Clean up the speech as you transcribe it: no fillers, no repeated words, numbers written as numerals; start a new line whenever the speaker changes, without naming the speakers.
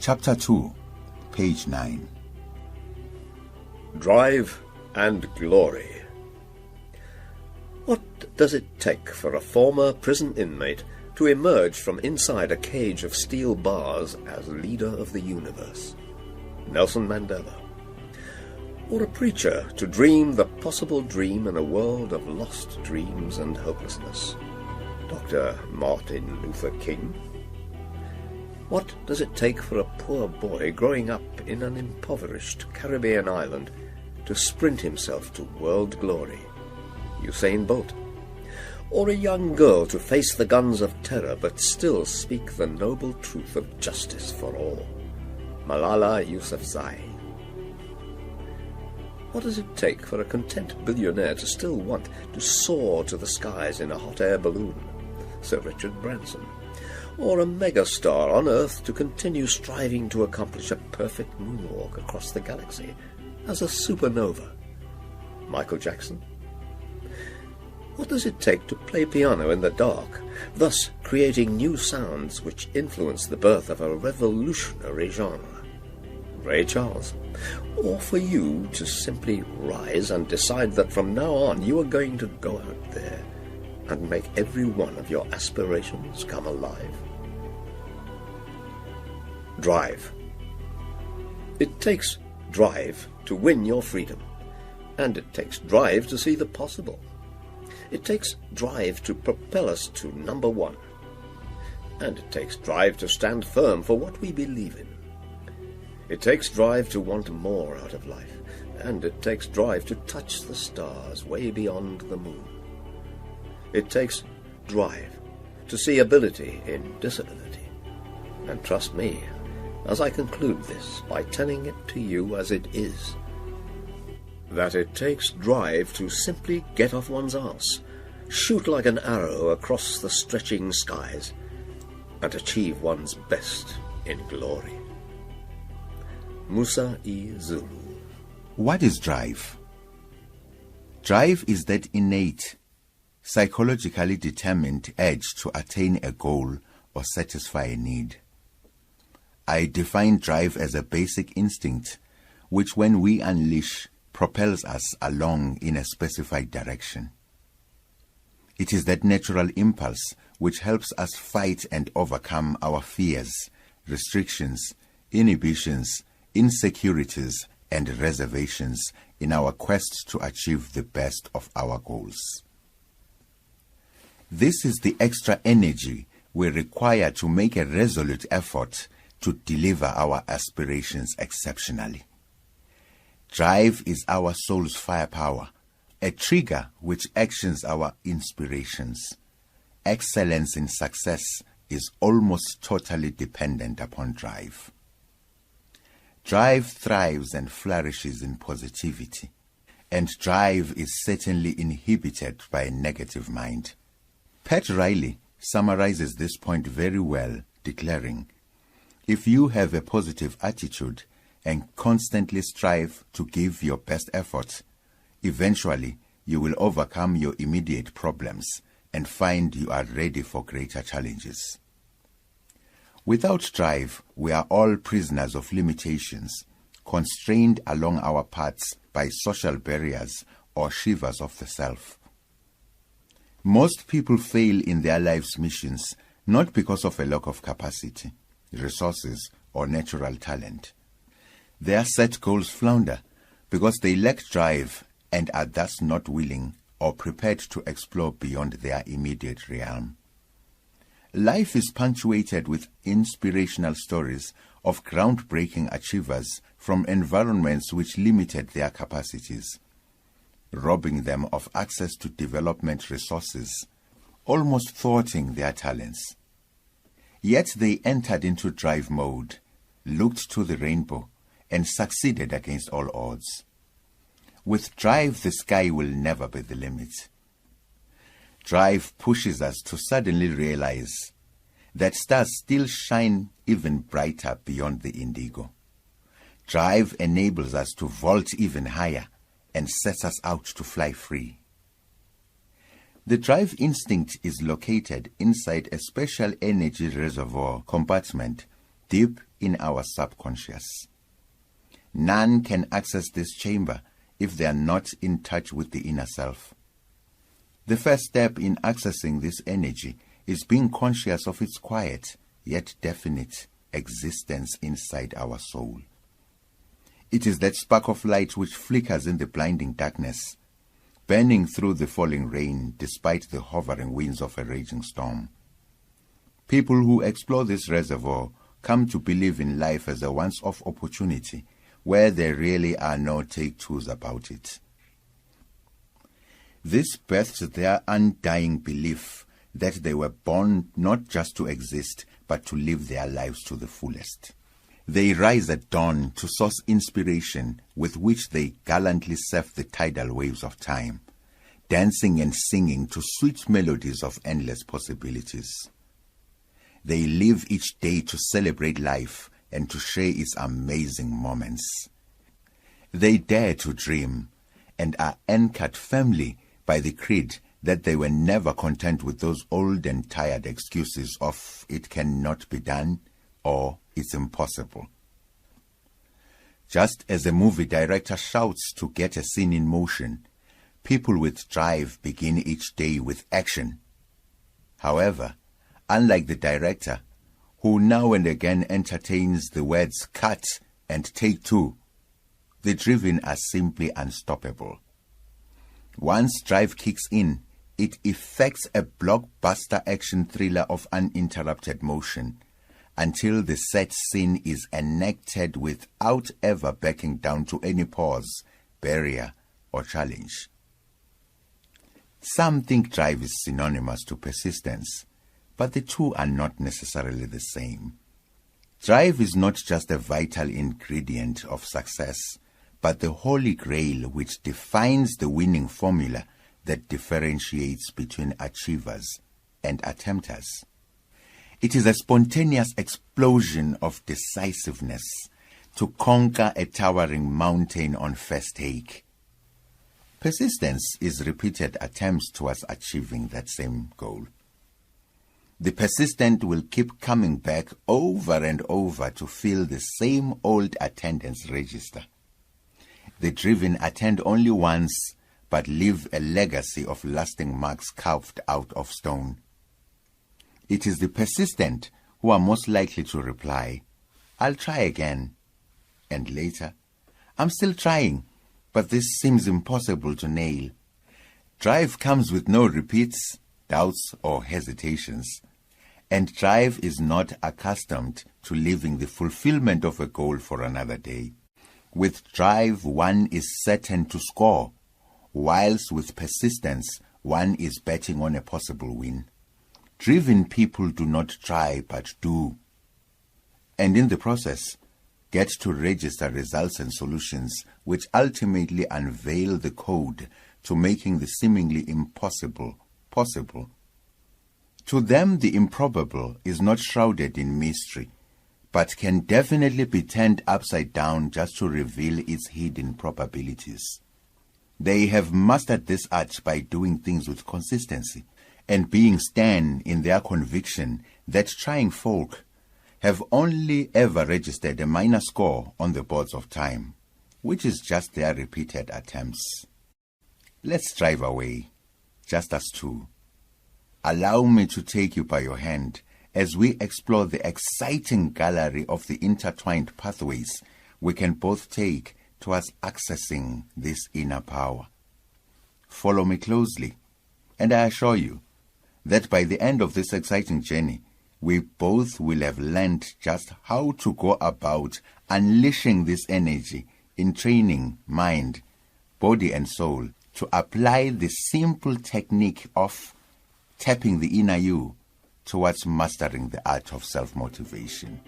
Chapter 2, page 9.
Drive and Glory. What does it take for a former prison inmate to emerge from inside a cage of steel bars as leader of the universe? Nelson Mandela. Or a preacher to dream the possible dream in a world of lost dreams and hopelessness? Dr. Martin Luther King. What does it take for a poor boy growing up in an impoverished Caribbean island to sprint himself to world glory? Usain Bolt. Or a young girl to face the guns of terror but still speak the noble truth of justice for all? Malala Yousafzai. What does it take for a content billionaire to still want to soar to the skies in a hot air balloon? Sir Richard Branson. Or a megastar on Earth to continue striving to accomplish a perfect moonwalk across the galaxy as a supernova? Michael Jackson. What does it take to play piano in the dark, thus creating new sounds which influence the birth of a revolutionary genre? Ray Charles. Or for you to simply rise and decide that from now on you are going to go out there and make every one of your aspirations come alive? Drive. It takes drive to win your freedom, and it takes drive to see the possible. It takes drive to propel us to number one, and it takes drive to stand firm for what we believe in. It takes drive to want more out of life, and it takes drive to touch the stars way beyond the moon. It takes drive to see ability in disability. And trust me, as I conclude this by telling it to you as it is, that it takes drive to simply get off one's arse, shoot like an arrow across the stretching skies, and achieve one's best in glory. MUSA ZULU.
What is drive? Drive is that innate, psychologically determined urge to attain a goal or satisfy a need. I define drive as a basic instinct which, when we unleash, propels us along in a specified direction. It is that natural impulse which helps us fight and overcome our fears, restrictions, inhibitions, insecurities, and reservations in our quest to achieve the best of our goals. This is the extra energy we require to make a resolute effort to deliver our aspirations exceptionally. Drive is our soul's firepower, a trigger which actions our inspirations. Excellence in success is almost totally dependent upon drive. Drive thrives and flourishes in positivity, and drive is certainly inhibited by a negative mind. Pat Riley summarizes this point very well, declaring, "If you have a positive attitude and constantly strive to give your best effort, eventually you will overcome your immediate problems and find you are ready for greater challenges." Without drive, we are all prisoners of limitations, constrained along our paths by social barriers or shivers of the self. Most people fail in their life's missions not because of a lack of capacity, resources, or natural talent. Their set goals flounder because they lack drive and are thus not willing or prepared to explore beyond their immediate realm. Life is punctuated with inspirational stories of groundbreaking achievers from environments which limited their capacities, robbing them of access to development resources, almost thwarting their talents. Yet they entered into drive mode, looked to the rainbow, and succeeded against all odds. With drive, the sky will never be the limit. Drive pushes us to suddenly realize that stars still shine even brighter beyond the indigo. Drive enables us to vault even higher and sets us out to fly free. The drive instinct is located inside a special energy reservoir compartment deep in our subconscious. None can access this chamber if they are not in touch with the inner self. The first step in accessing this energy is being conscious of its quiet, yet definite existence inside our soul. It is that spark of light which flickers in the blinding darkness, burning through the falling rain despite the hovering winds of a raging storm. People who explore this reservoir come to believe in life as a once-off opportunity where there really are no take-twos about it. This births their undying belief that they were born not just to exist, but to live their lives to the fullest. They rise at dawn to source inspiration with which they gallantly surf the tidal waves of time, dancing and singing to sweet melodies of endless possibilities. They live each day to celebrate life and to share its amazing moments. They dare to dream and are anchored firmly by the creed that they were never content with those old and tired excuses of "it cannot be done" or "it's impossible." Just as a movie director shouts to get a scene in motion, people with drive begin each day with action. However, unlike the director, who now and again entertains the words "cut" and "take two," the driven are simply unstoppable. Once drive kicks in, it effects a blockbuster action thriller of uninterrupted motion until the set scene is enacted without ever backing down to any pause, barrier, or challenge. Some think drive is synonymous to persistence, but the two are not necessarily the same. Drive is not just a vital ingredient of success, but the holy grail which defines the winning formula that differentiates between achievers and attempters. It is a spontaneous explosion of decisiveness to conquer a towering mountain on first take. Persistence is repeated attempts towards achieving that same goal. The persistent will keep coming back over and over to fill the same old attendance register. The driven attend only once, but leave a legacy of lasting marks carved out of stone. It is the persistent who are most likely to reply, "I'll try again," and later, "I'm still trying, but this seems impossible to nail." Drive comes with no repeats, doubts, or hesitations, and drive is not accustomed to leaving the fulfillment of a goal for another day. With drive, one is certain to score, whilst with persistence, one is betting on a possible win. Driven people do not try but do, and in the process, get to register results and solutions which ultimately unveil the code to making the seemingly impossible possible. To them, the improbable is not shrouded in mystery, but can definitely be turned upside down just to reveal its hidden probabilities. They have mastered this art by doing things with consistency and being stern in their conviction that trying folk have only ever registered a minor score on the boards of time, which is just their repeated attempts. Let's drive away, just us two. Allow me to take you by your hand as we explore the exciting gallery of the intertwined pathways we can both take towards accessing this inner power. Follow me closely, and I assure you that by the end of this exciting journey, we both will have learned just how to go about unleashing this energy in training mind, body, and soul to apply the simple technique of tapping the inner you towards mastering the art of self-motivation.